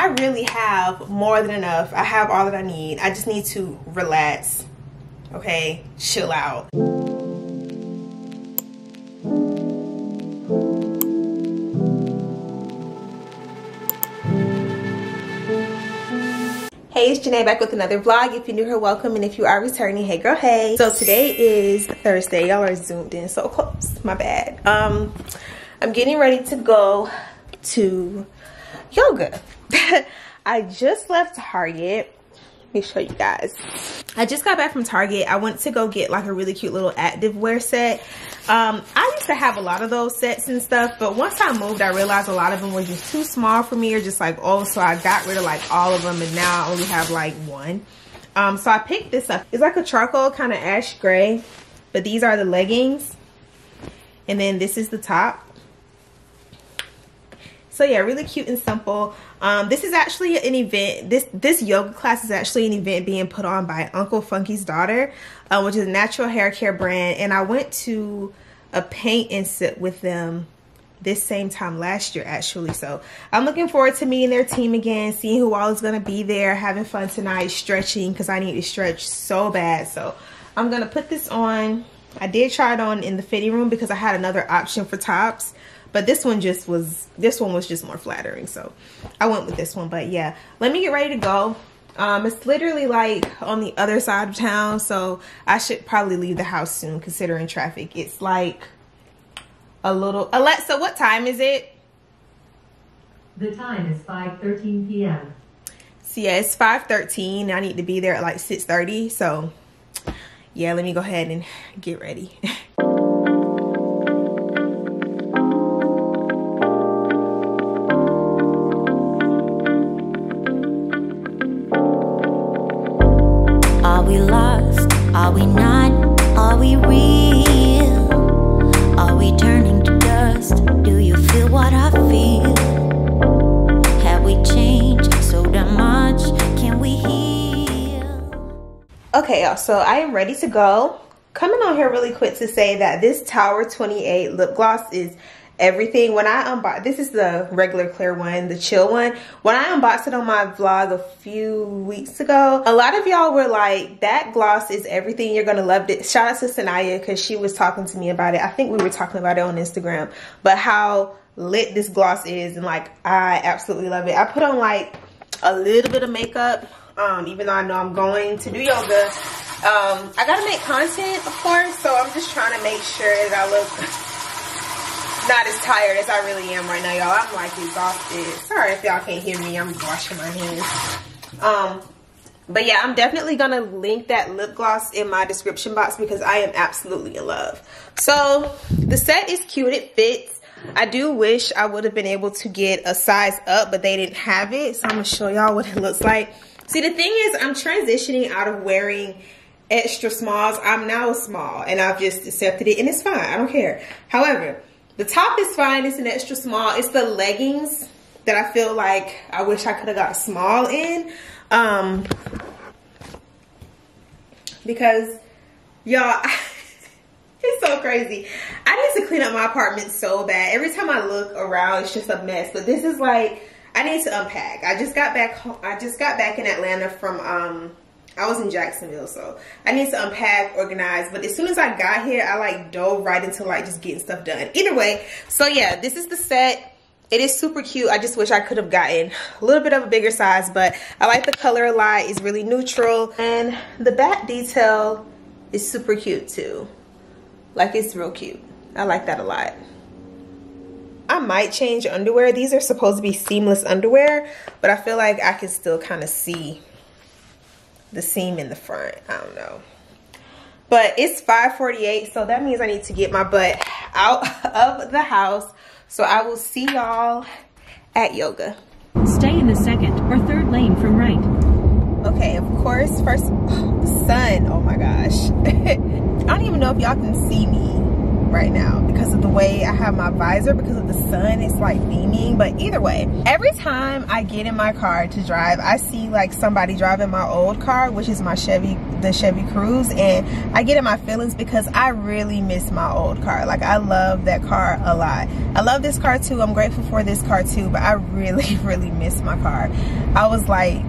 I really have more than enough. I have all that I need. I just need to relax, okay? Chill out. Hey, it's Janae back with another vlog. If you're new here, welcome, and if you are returning, hey girl, hey. So today is Thursday. Y'all are zoomed in so close, my bad. I'm getting ready to go to yoga. I just left Target. Let me show you guys. I just got back from Target. I went to go get like a really cute little active wear set. I used to have a lot of those sets and stuff, but once I moved, I realized a lot of them were just too small for me, or just like, oh, so I got rid of like all of them, and now I only have like one. So I picked this up. It's like a charcoal kind of ash gray, but these are the leggings, and then this is the top. So yeah, really cute and simple. This is actually an event. This yoga class is actually an event being put on by Uncle Funky's Daughter, which is a natural hair care brand. And I went to a paint and sip with them this same time last year, actually. So I'm looking forward to meeting their team again, seeing who all is going to be there, having fun tonight, stretching, because I need to stretch so bad. So I'm going to put this on. I did try it on in the fitting room because I had another option for tops. But this one was just more flattering, so I went with this one. But yeah, let me get ready to go. It's literally like on the other side of town, so I should probably leave the house soon considering traffic. It's like a little... Alexa, what time is it? The time is 5:13 p.m. So yeah, it's 5:13. I need to be there at like 6:30. So yeah, let me go ahead and get ready. Are we lost? Are we not? Are we real? Are we turning to dust? Do you feel what I feel? Have we changed so damn much? Can we heal? Okay, y'all, so I am ready to go. Coming on here really quick to say that this Tower 28 lip gloss is everything. When I unboxed, this is the regular clear one, the chill one. When I unboxed it on my vlog a few weeks ago, a lot of y'all were like, that gloss is everything, you're gonna love it. Shout out to Sanaya, because she was talking to me about it. I think we were talking about it on Instagram, but how lit this gloss is, and like, I absolutely love it. I put on like a little bit of makeup, even though I know I'm going to do yoga. I gotta make content, of course, so I'm just trying to make sure that I look not as tired as I really am right now, y'all. I'm like exhausted. Sorry if y'all can't hear me. I'm washing my hands. But yeah, I'm definitely gonna link that lip gloss in my description box because I am absolutely in love. So the set is cute. It fits. I do wish I would have been able to get a size up, but they didn't have it. So I'm gonna show y'all what it looks like. See, the thing is, I'm transitioning out of wearing extra smalls. I'm now a small, and I've just accepted it, and it's fine. I don't care. However, the top is fine. It's an extra small. It's the leggings that I feel like I wish I could have got a small in. Because, y'all, it's so crazy. I need to clean up my apartment so bad. Every time I look around, it's just a mess. But this is like, I need to unpack. I just got back home. I just got back in Atlanta from, I was in Jacksonville, so I need to unpack, organize. But as soon as I got here, I like dove right into like just getting stuff done. Either way, so yeah, this is the set. It is super cute. I just wish I could have gotten a little bit of a bigger size, but I like the color a lot. It's really neutral, and the back detail is super cute too. Like, it's real cute. I like that a lot. I might change underwear. These are supposed to be seamless underwear, but I feel like I can still kind of see the seam in the front. I don't know, but it's 5:48, so that means I need to get my butt out of the house. So I will see y'all at yoga. Stay in the second or third lane from right. Okay, of course, first, the sun, oh my gosh. I don't even know if y'all can see me, right now because of the way I have my visor, because of the sun. It's like beaming. But either way, every time I get in my car to drive, I see like somebody driving my old car, which is my the Chevy Cruze, and I get in my feelings because I really miss my old car. Like, I love that car a lot. I love this car too. I'm grateful for this car too, but I really, really miss my car. I was like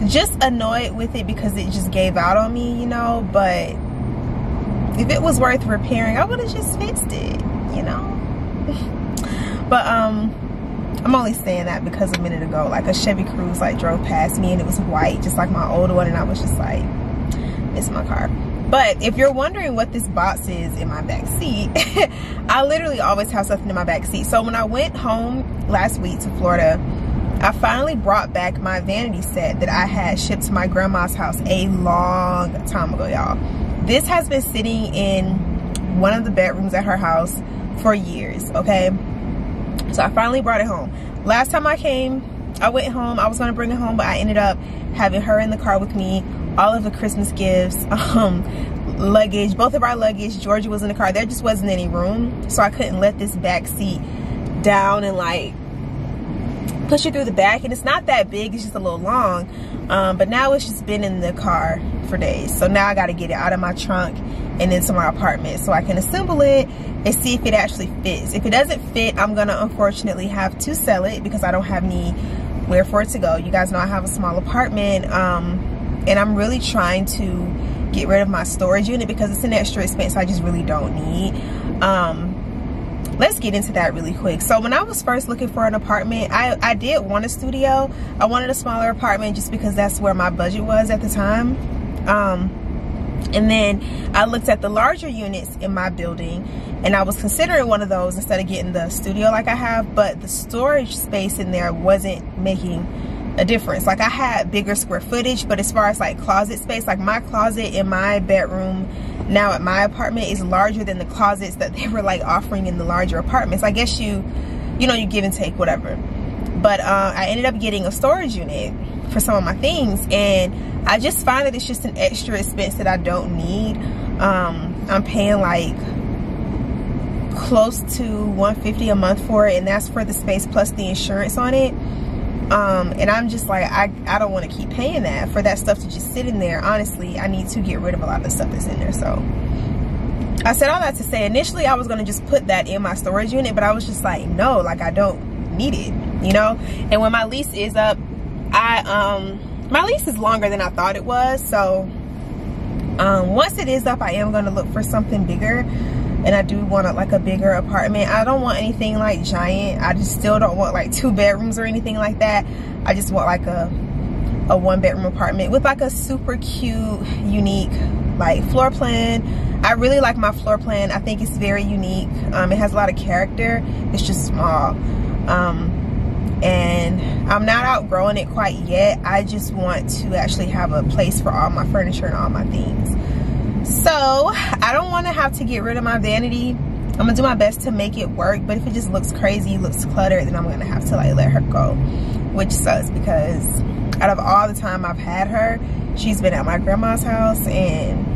just annoyed with it because it just gave out on me, you know. But if it was worth repairing, I would have just fixed it, you know. But I'm only saying that because a minute ago, like, a Chevy Cruze like drove past me and it was white just like my old one, and I was just like, miss my car. But if you're wondering what this box is in my back seat, I literally always have something in my back seat. So when I went home last week to Florida, I finally brought back my vanity set that I had shipped to my grandma's house a long time ago, y'all. This has been sitting in one of the bedrooms at her house for years, okay? So I finally brought it home. Last time I came, I went home. I was going to bring it home, but I ended up having her in the car with me. All of the Christmas gifts, luggage, both of our luggage. Jorja was in the car. There just wasn't any room, so I couldn't let this back seat down and like push it through the back. And it's not that big, it's just a little long, but now it's just been in the car for days. So now I got to get it out of my trunk and into my apartment so I can assemble it and see if it actually fits. If it doesn't fit, I'm gonna unfortunately have to sell it because I don't have anywhere for it to go. You guys know I have a small apartment, and I'm really trying to get rid of my storage unit because it's an extra expense I just really don't need. Let's get into that really quick. So when I was first looking for an apartment, I did want a studio. I wanted a smaller apartment just because that's where my budget was at the time. And then I looked at the larger units in my building, and I was considering one of those instead of getting the studio like I have, but the storage space in there wasn't making a difference. Like, I had bigger square footage, but as far as like closet space, like my closet in my bedroom now at my apartment is larger than the closets that they were like offering in the larger apartments. I guess you know, you give and take, whatever. But I ended up getting a storage unit for some of my things, and I just find that it's just an extra expense that I don't need. I'm paying like close to $150 a month for it, and that's for the space plus the insurance on it. And I'm just like, I don't want to keep paying that for that stuff to just sit in there. Honestly, I need to get rid of a lot of the stuff that's in there. So I said all that to say, initially I was going to just put that in my storage unit, but I was just like, no, like, I don't need it, you know. And when my lease is up, my lease is longer than I thought it was. So once it is up, I am going to look for something bigger. And I do want like a bigger apartment. I don't want anything like giant. I just still don't want like 2 bedrooms or anything like that. I just want like a 1-bedroom apartment with like a super cute, unique like floor plan. I really like my floor plan. I think it's very unique. It has a lot of character. It's just small. And I'm not outgrowing it quite yet. I just want to actually have a place for all my furniture and all my things. So I don't want to have to get rid of my vanity. I'm gonna do my best to make it work, but if it just looks crazy, looks cluttered, then I'm gonna have to like let her go, which sucks because out of all the time I've had her, she's been at my grandma's house and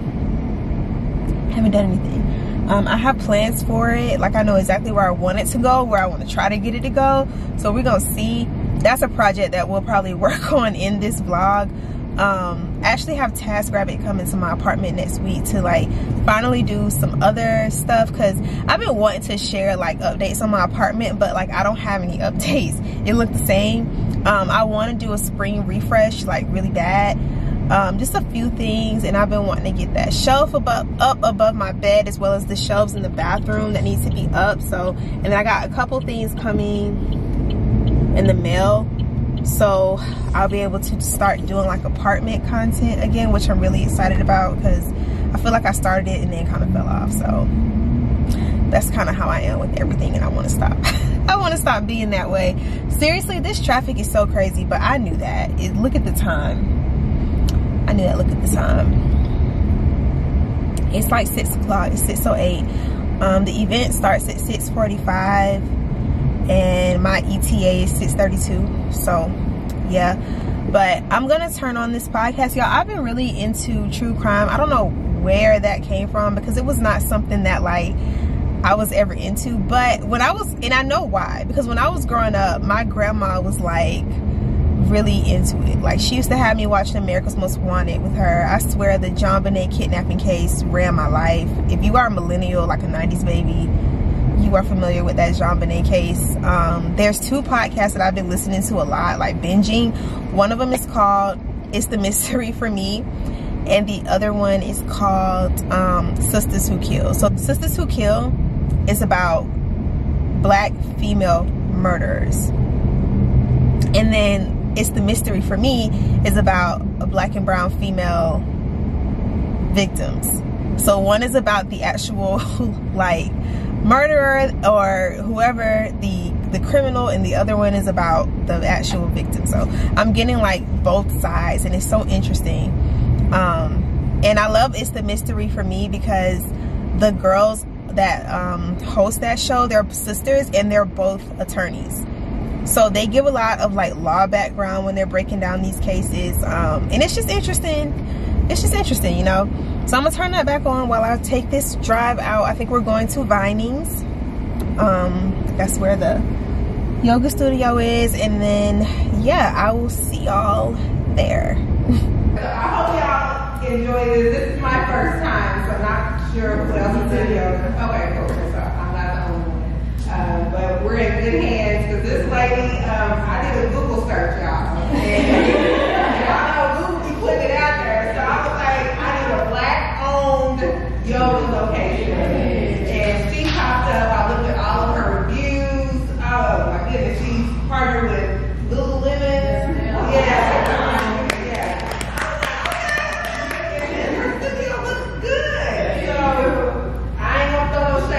haven't done anything. I have plans for it. Like, I know exactly where I want it to go, where I want to try to get it to go. So we're gonna see. That's a project that we'll probably work on in this vlog. I actually have TaskRabbit coming to my apartment next week to like finally do some other stuff, because I've been wanting to share like updates on my apartment, but like I don't have any updates. It looked the same. I want to do a spring refresh like really bad. Just a few things, and I've been wanting to get that shelf up above my bed, as well as the shelves in the bathroom that needs to be up. So, and then I got a couple things coming in the mail, so I'll be able to start doing like apartment content again, which I'm really excited about because I feel like I started it and then kind of fell off. So that's kind of how I am with everything, and I want to stop. I want to stop being that way. Seriously, this traffic is so crazy, but I knew that. Look at the time. I knew that. Look at the time. It's like 6 o'clock. It's 6:08. The event starts at 6:45. And my ETA is 6:32. So yeah, but I'm gonna turn on this podcast, y'all. I've been really into true crime. I don't know where that came from, because it was not something that like I was ever into. But when I was, and I know why, because when I was growing up, my grandma was like really into it. Like, she used to have me watching America's Most Wanted with her. I swear the John Bday kidnapping case ran my life. If you are a millennial, like a 90s baby, you are familiar with that John Bday case. There's two podcasts that I've been listening to a lot, like binging. One of them is called It's the Mystery for Me, and the other one is called Sisters Who Kill. So Sisters Who Kill is about black female murderers, and then It's the Mystery for Me is about a black and brown female victims. So one is about the actual like murderer or whoever the criminal, and the other one is about the actual victim. So I'm getting like both sides, and it's so interesting. And I love It's the Mystery for Me because the girls that host that show, they're sisters, and they're both attorneys. So they give a lot of like law background when they're breaking down these cases, and it's just interesting. It's just interesting, you know. So I'm gonna turn that back on while I take this drive out. I think we're going to Vinings. That's where the yoga studio is, and then yeah, I will see y'all there. I hope y'all enjoy this. This is my first time, so not sure what else is in yoga. Okay, cool. So I'm not the only one, but we're in good hands because this lady, I did a Google search, y'all, and y'all know Google be putting it out there. So I was like, I need a black-owned yoga location, and she popped up. I looked at all of her reviews. Oh my goodness, she's partnered with Lululemon. Yeah.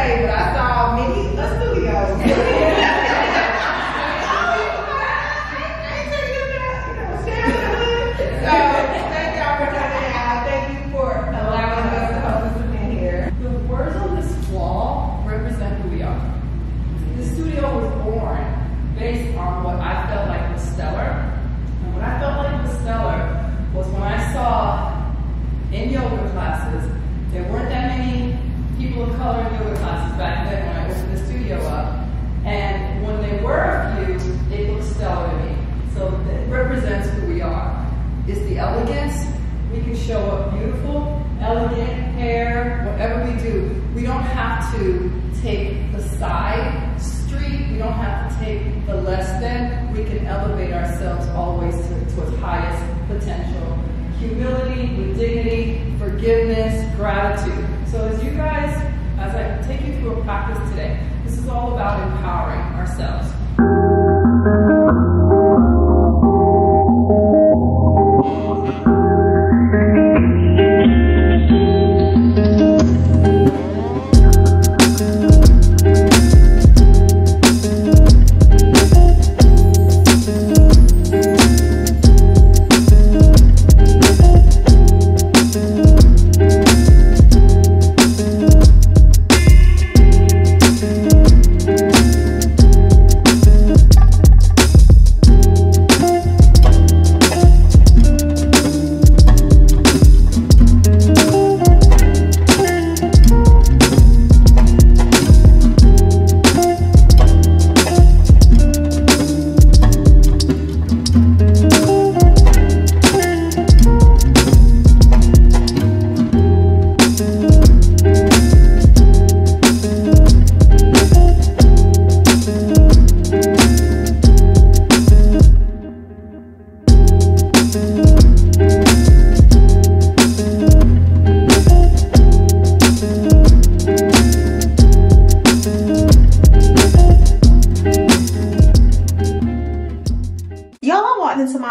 But I saw many studios. So thank y'all for coming out. Thank you for allowing us to host this event here. The words on this wall represent who we are. The studio was born based on what I felt like was stellar. And what I felt like was stellar was when I saw in yoga classes, there weren't that many people of color in yoga classes back then when I opened the studio up. And when there were a few, it looked stellar to me. So it represents who we are. It's the elegance. We can show up beautiful, elegant, hair, whatever we do. We don't have to take the side street. We don't have to take the less than. We can elevate ourselves always to its highest potential. Humility with dignity, forgiveness, gratitude. So as you guys, as I take you through a practice today, this is all about empowering ourselves.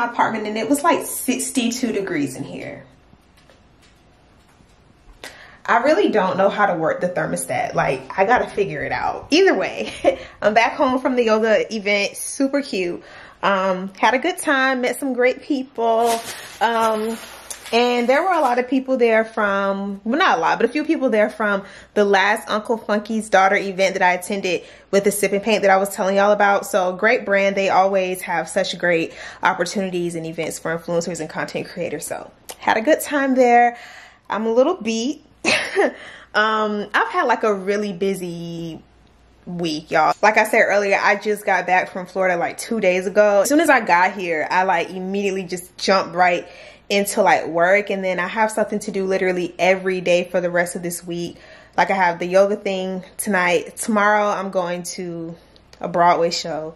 Apartment, and it was like 62 degrees in here. I really don't know how to work the thermostat. Like, I gotta figure it out. Either way, I'm back home from the yoga event. Super cute. Had a good time, met some great people. And there were a lot of people there from, well, not a lot, but a few people there from the last Uncle Funky's Daughter event that I attended with the Sip and Paint that I was telling y'all about. So great brand. They always have such great opportunities and events for influencers and content creators. So had a good time there. I'm a little beat. I've had like a really busy week, y'all. Like I said earlier, I just got back from Florida like 2 days ago. As soon as I got here, I like immediately just jumped right into like work, and then I have something to do literally every day for the rest of this week. Like I have the yoga thing tonight. Tomorrow I'm going to a Broadway show.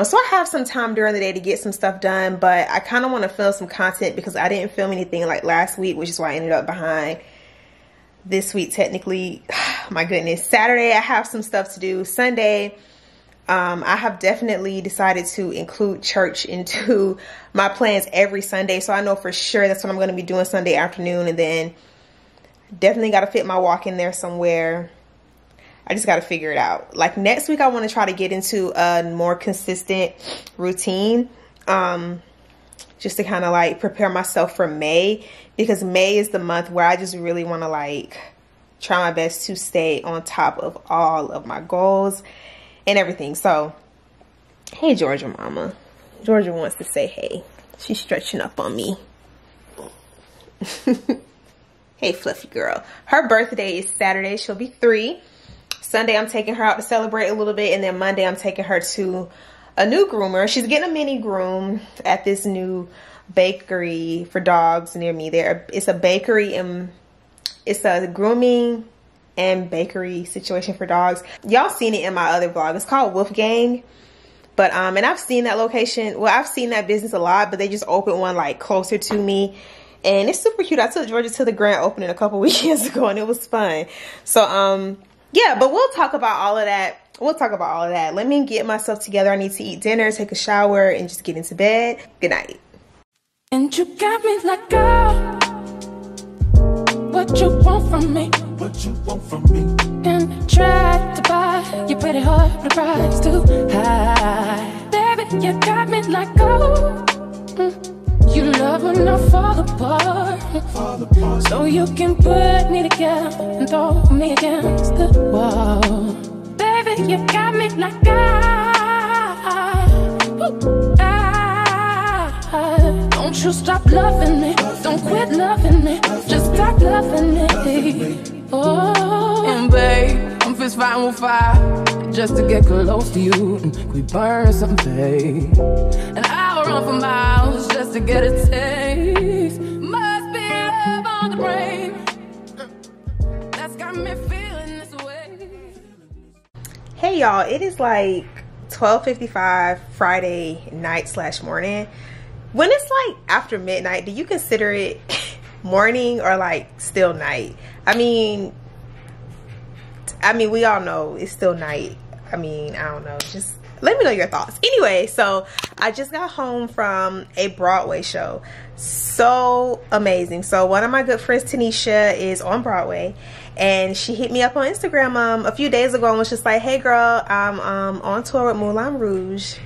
So I have some time during the day to get some stuff done, but I kind of want to film some content because I didn't film anything like last week, which is why I ended up behind this week technically. My goodness. Saturday I have some stuff to do. Sunday, I have definitely decided to include church into my plans every Sunday. So I know for sure that's what I'm going to be doing Sunday afternoon, and then definitely got to fit my walk in there somewhere. I just got to figure it out. Like next week, I want to try to get into a more consistent routine. Just to kind of like prepare myself for May, because May is the month where I just really want to like try my best to stay on top of all of my goals and everything. So, hey, Georgia mama. Georgia wants to say hey. She's stretching up on me. Hey, fluffy girl. Her birthday is Saturday. She'll be 3. Sunday, I'm taking her out to celebrate a little bit. And then Monday, I'm taking her to a new groomer. She's getting a mini groom at this new bakery for dogs near me. It's a bakery and it's a grooming and bakery situation for dogs. Y'all seen it in my other vlog. It's called Woofgang. But and I've seen that location. Well, I've seen that business a lot, but they just opened one like closer to me. And it's super cute. I took Georgia to the grand opening a couple weekends ago, and it was fun. So, yeah, but we'll talk about all of that. We'll talk about all of that. Let me get myself together. I need to eat dinner, take a shower, and just get into bed. Good night. And you got me like, girl, what you want from me? What you want from me? And I tried to buy your pretty heart, but the price too high. Baby, you got me like, oh, you love when I fall apart. So you can put me together and throw me against the wall. Baby, you got me like don't you stop loving me. Don't quit loving me. Just stop loving me. Oh, and babe, I'm fist fighting with fire just to get close to you. We burn something, babe. And I'll run for miles just to get a taste. Must be love on the brain that's got me feeling this way. Hey y'all, it is like 12:55 Friday night / morning. When it's like after midnight, do you consider it morning or like still night? I mean we all know it's still night. I mean, I don't know, just let me know your thoughts. Anyway, so I just got home from a Broadway show. So amazing. So one of my good friends, Tanisha, is on Broadway, and she hit me up on Instagram a few days ago and was just like, hey girl, I'm on tour with Moulin Rouge.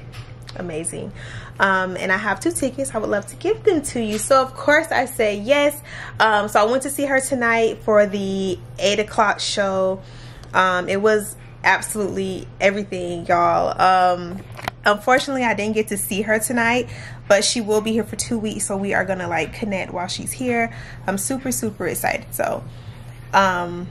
Amazing. And I have 2 tickets. I would love to give them to you. So of course I said yes. So I went to see her tonight for the 8 o'clock show. It was absolutely everything, y'all. Unfortunately, I didn't get to see her tonight, but she will be here for 2 weeks, so we are gonna like connect while she's here. I'm super excited. So one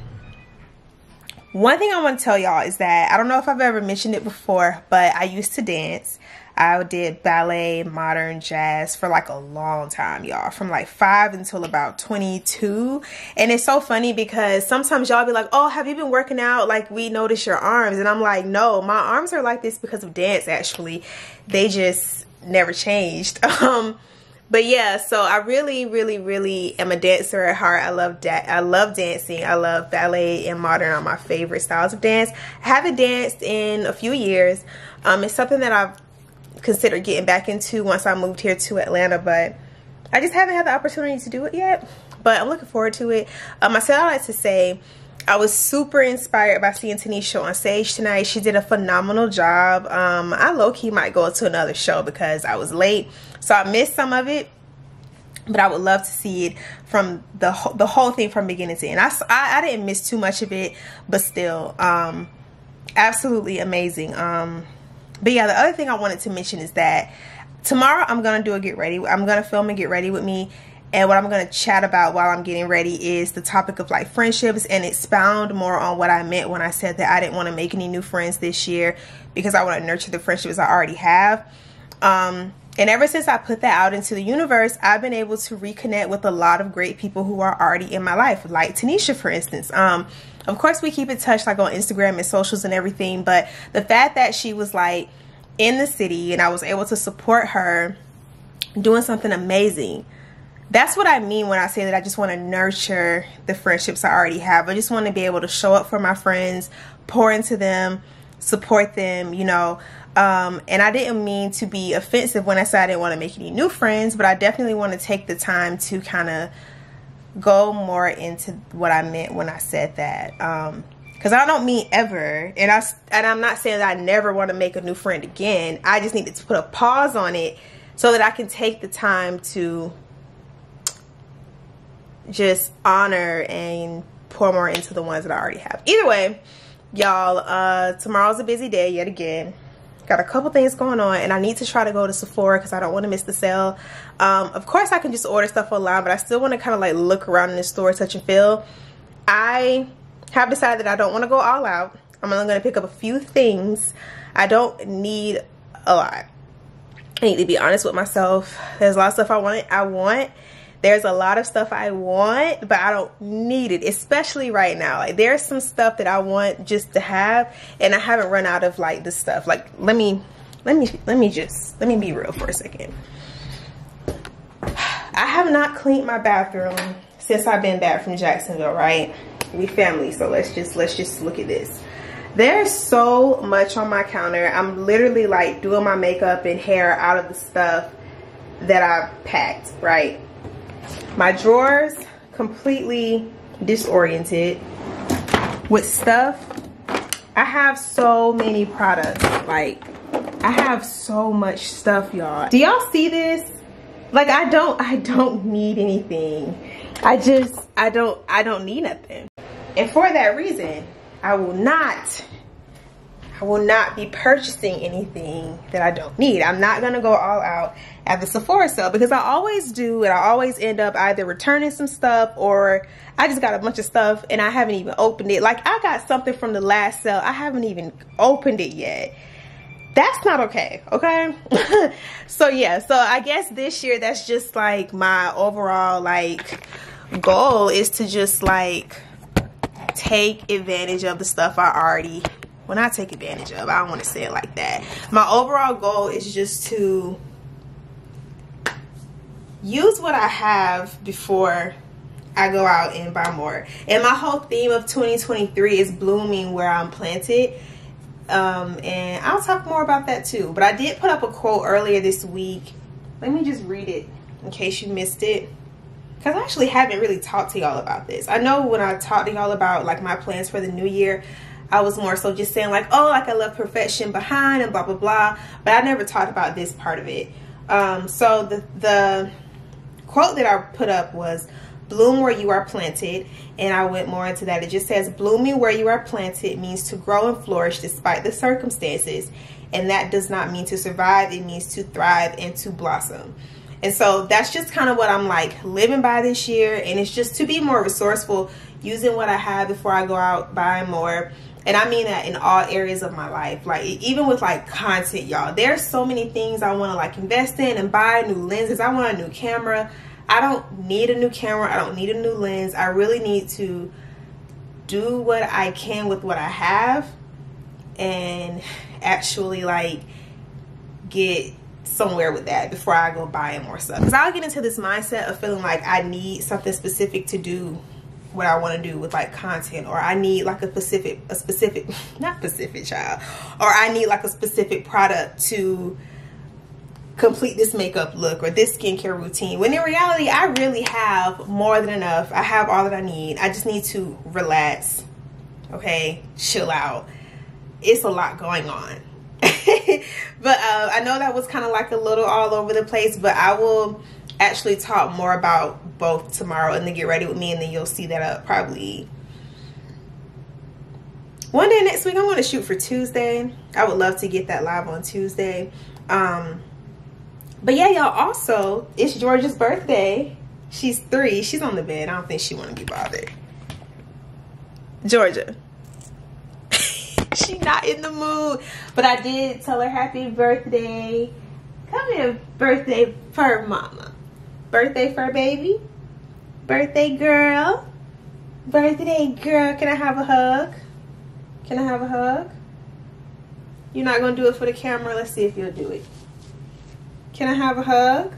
thing I want to tell y'all is that I don't know if I've ever mentioned it before, but I used to dance. I did ballet, modern, jazz for like a long time, y'all, from like 5 until about 22. And it's so funny because sometimes y'all be like, oh, have you been working out? Like, we notice your arms. And I'm like, no, my arms are like this because of dance, actually. They just never changed. But yeah, so I really am a dancer at heart. I love dancing. I love ballet and modern are my favorite styles of dance. I haven't danced in a few years. It's something that I've considered getting back into once I moved here to Atlanta, but I just haven't had the opportunity to do it yet. But I'm looking forward to it. I said I like to say I was super inspired by seeing Tanisha on stage tonight. She did a phenomenal job. I low-key might go to another show because I was late, so I missed some of it. But I would love to see it from the whole thing from beginning to end. I didn't miss too much of it, but still, absolutely amazing. But yeah, the other thing I wanted to mention is that tomorrow I'm gonna do a get ready. I'm gonna film and get ready with me, And what I'm going to chat about while I'm getting ready is the topic of like friendships, and expound more on what I meant when I said that I didn't want to make any new friends this year because I want to nurture the friendships I already have. And ever since I put that out into the universe, I've been able to reconnect with a lot of great people who are already in my life, like Tanisha, for instance. Of course, we keep in touch like on Instagram and socials and everything, but the fact that she was like in the city and I was able to support her doing something amazing, that's what I mean when I say that I just want to nurture the friendships I already have. I just want to be able to show up for my friends, pour into them, support them, you know. And I didn't mean to be offensive when I said I didn't want to make any new friends, but I definitely want to take the time to kind of go more into what I meant when I said that. Because I don't mean ever, and I'm not saying that I never want to make a new friend again. I just needed to put a pause on it so that I can take the time to just honor and pour more into the ones that I already have. Either way, y'all, tomorrow's a busy day yet again. Got a couple things going on, and I need to try to go to Sephora because I don't want to miss the sale. Of course, I can just order stuff online, but I still want to kind of like look around in the store, touch and feel. I have decided that I don't want to go all out. I'm only going to pick up a few things. I don't need a lot. I need to be honest with myself. There's a lot of stuff I want. There's a lot of stuff I want, but I don't need it, especially right now. Like, there's some stuff that I want just to have, and I haven't run out of like the stuff. Like, let me be real for a second. I have not cleaned my bathroom since I've been back from Jacksonville, right? We family, so let's just look at this. There's so much on my counter. I'm literally like doing my makeup and hair out of the stuff that I've packed, right? My drawers completely disoriented with stuff. I have so many products. Like, I have so much stuff, y'all. Do y'all see this? Like, I don't need anything. I don't need nothing. And for that reason, I will not be purchasing anything that I don't need. I'm not gonna go all out at the Sephora sale because I always do, and I always end up either returning some stuff or I just got a bunch of stuff and I haven't even opened it. Like, I got something from the last sale, I haven't even opened it yet. That's not okay, okay? So yeah, so I guess this year that's just like my overall like goal is to just like take advantage of the stuff I already, well, not take advantage of, I don't want to say it like that. My overall goal is just to use what I have before I go out and buy more. And my whole theme of 2023 is blooming where I'm planted. And I'll talk more about that too. But I did put up a quote earlier this week. Let me just read it in case you missed it, because I actually haven't really talked to y'all about this. I know when I talked to y'all about like my plans for the new year, I was more so just saying like, oh, like I left perfection behind and blah blah blah, but I never talked about this part of it. So the quote that I put up was, bloom where you are planted, and I went more into that. It just says, blooming where you are planted means to grow and flourish despite the circumstances, and that does not mean to survive. It means to thrive and to blossom. And so that's just kind of what I'm like living by this year, and it's just to be more resourceful, using what I have before I go out buying more. And I mean that in all areas of my life. Like, even with like content, y'all, there's so many things I want to like invest in and buy. New lenses, I want a new camera. I don't need a new camera, I don't need a new lens. I really need to do what I can with what I have and actually like get somewhere with that before I go buying more stuff. Because I'll get into this mindset of feeling like I need something specific to do what I want to do with like content, or I need like a specific not specific child, or I need like a specific product to complete this makeup look or this skincare routine, when in reality I really have more than enough. I have all that I need. I just need to relax, okay, chill out. It's a lot going on. But I know that was kind of like a little all over the place, but I will actually talk more about both tomorrow and then Get Ready With Me, and then you'll see that up probably one day next week. I'm going to shoot for Tuesday. I would love to get that live on Tuesday. But yeah, y'all, also it's Jorja's birthday She's 3. She's on the bed. I don't think she want to be bothered. Jorja. She not in the mood. But I did tell her happy birthday. Come here, birthday fur mama. Birthday fur baby. Birthday girl. Birthday girl. Can I have a hug? Can I have a hug? You're not going to do it for the camera. Let's see if you'll do it. Can I have a hug?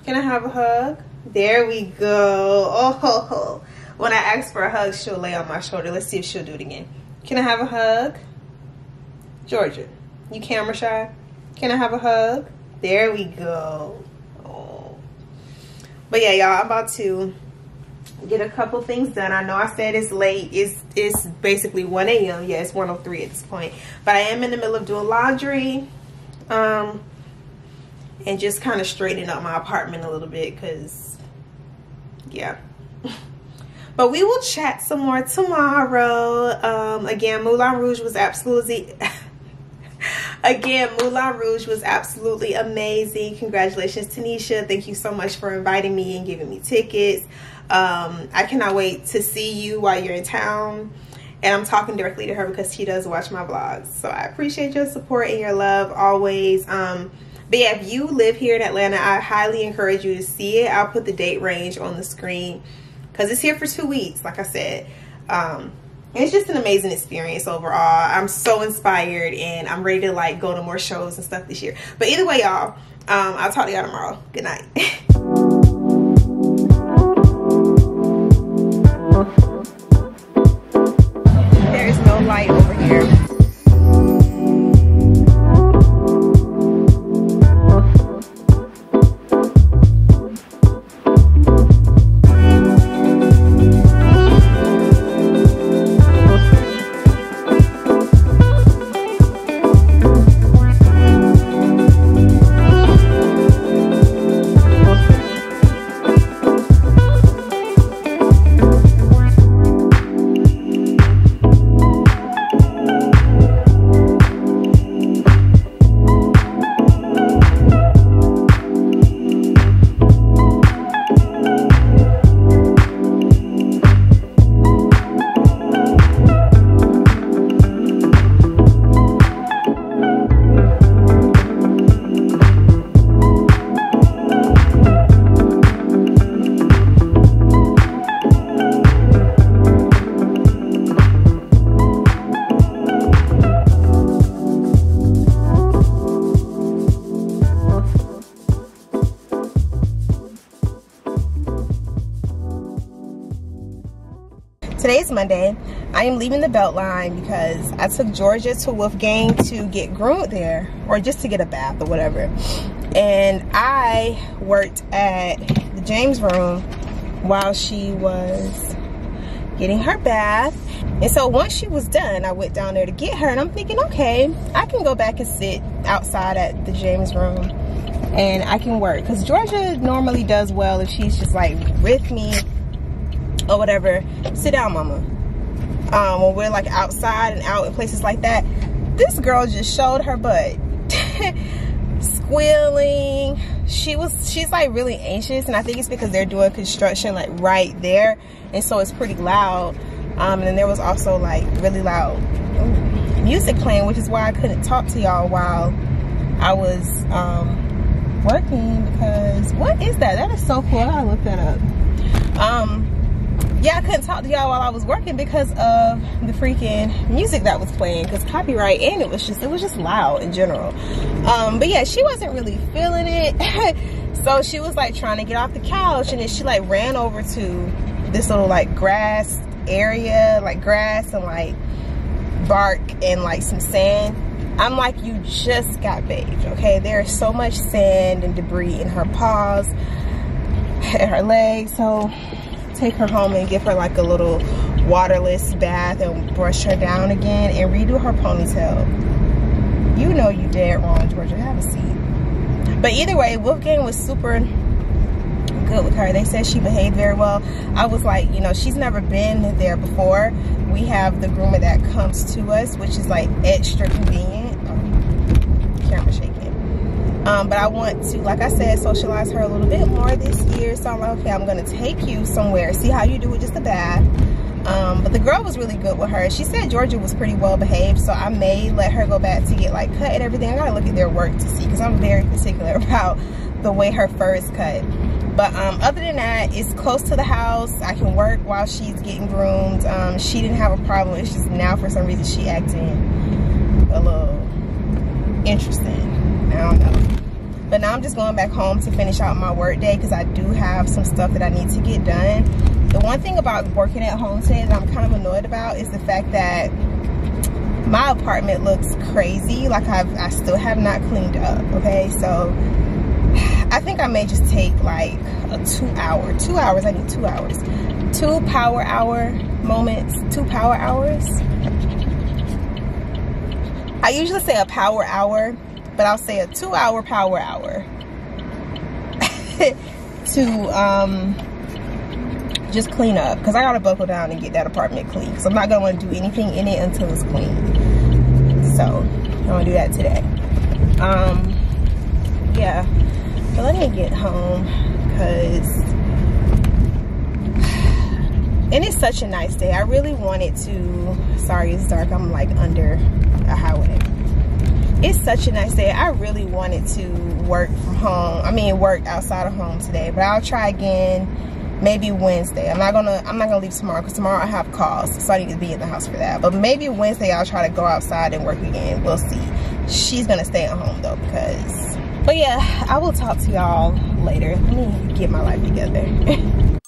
Can I have a hug? There we go. Oh, when I ask for a hug, she'll lay on my shoulder. Let's see if she'll do it again. Can I have a hug? Jorja, you camera shy? Can I have a hug? There we go. Oh. But yeah, y'all, I'm about to get a couple things done. I know I said it's late. It's basically 1 a.m. Yeah, it's 1:03 at this point. But I am in the middle of doing laundry. And just kind of straightening up my apartment a little bit, because yeah. But we will chat some more tomorrow. Again, Moulin Rouge was absolutely Moulin Rouge was absolutely amazing. Congratulations, Tanisha. Thank you so much for inviting me and giving me tickets. I cannot wait to see you while you're in town. And I'm talking directly to her because she does watch my vlogs. So I appreciate your support and your love always. But yeah, if you live here in Atlanta, I highly encourage you to see it. I'll put the date range on the screen because it's here for 2 weeks, like I said. It's just an amazing experience overall. I'm so inspired and I'm ready to like go to more shows and stuff this year. But either way, y'all, I'll talk to y'all tomorrow. Good night. There is no light over here. Today's Monday. I am leaving the Beltline because I took Jorja to Woofgang to get groomed there, or just to get a bath or whatever. And I worked at the James room while she was getting her bath. And so once she was done, I went down there to get her, and I'm thinking, okay, I can go back and sit outside at the James room and I can work, because Jorja normally does well if she's just like with me or whatever. Sit down, mama. When we're like outside and out in places like that, this girl just showed her butt. Squealing. She's like really anxious, and I think it's because they're doing construction like right there, and so it's pretty loud. And then there was also like really loud music playing, which is why I couldn't talk to y'all while I was working, because what is that? That is so cool. I gotta look that up. Yeah, I couldn't talk to y'all while I was working because of the freaking music that was playing, because copyright, and it was just loud in general. But yeah, she wasn't really feeling it. So she was like trying to get off the couch, and then she like ran over to this little like grass area, like grass and like bark and like some sand. I'm like, you just got bathed, okay? There is so much sand and debris in her paws and her legs. So take her home and give her like a little waterless bath and brush her down again and redo her ponytail. You know you dead wrong, Jorja. Have a seat. But either way, Woofgang was super good with her. They said she behaved very well. I was like, you know, she's never been there before. We have the groomer that comes to us, which is like extra convenient. Camera shaking. But I want to, like I said, socialize her a little bit more this year. So I'm like, okay, I'm gonna take you somewhere, see how you do with just a bath. But the girl was really good with her. She said Jorja was pretty well behaved, so I may let her go back to get like cut and everything. I gotta look at their work to see, because I'm very particular about the way her fur is cut. But other than that, it's close to the house. I can work while she's getting groomed. She didn't have a problem. It's just now for some reason she acting a little interesting. I don't know. But now I'm just going back home to finish out my work day, because I do have some stuff that I need to get done. The one thing about working at home today that I'm kind of annoyed about is the fact that my apartment looks crazy. Like I still have not cleaned up, okay? So I think I may just take like a 2 hours. I need 2 hours. 2 power hour moments, 2 power hours. I usually say a power hour, but I'll say a 2 hour power hour to just clean up, because I gotta buckle down and get that apartment clean, because I'm not gonna want to do anything in it until it's clean. So I'm gonna do that today. Yeah, but let me get home, and it's such a nice day. I really wanted to, sorry it's dark, I'm like under a highway. It's such a nice day. I really wanted to work from home, work outside of home today, but I'll try again maybe Wednesday. I'm not gonna leave tomorrow, because tomorrow I have calls, so I need to be in the house for that. But maybe Wednesday I'll try to go outside and work again. We'll see. She's gonna stay at home though, but yeah, I will talk to y'all later. Let me get my life together.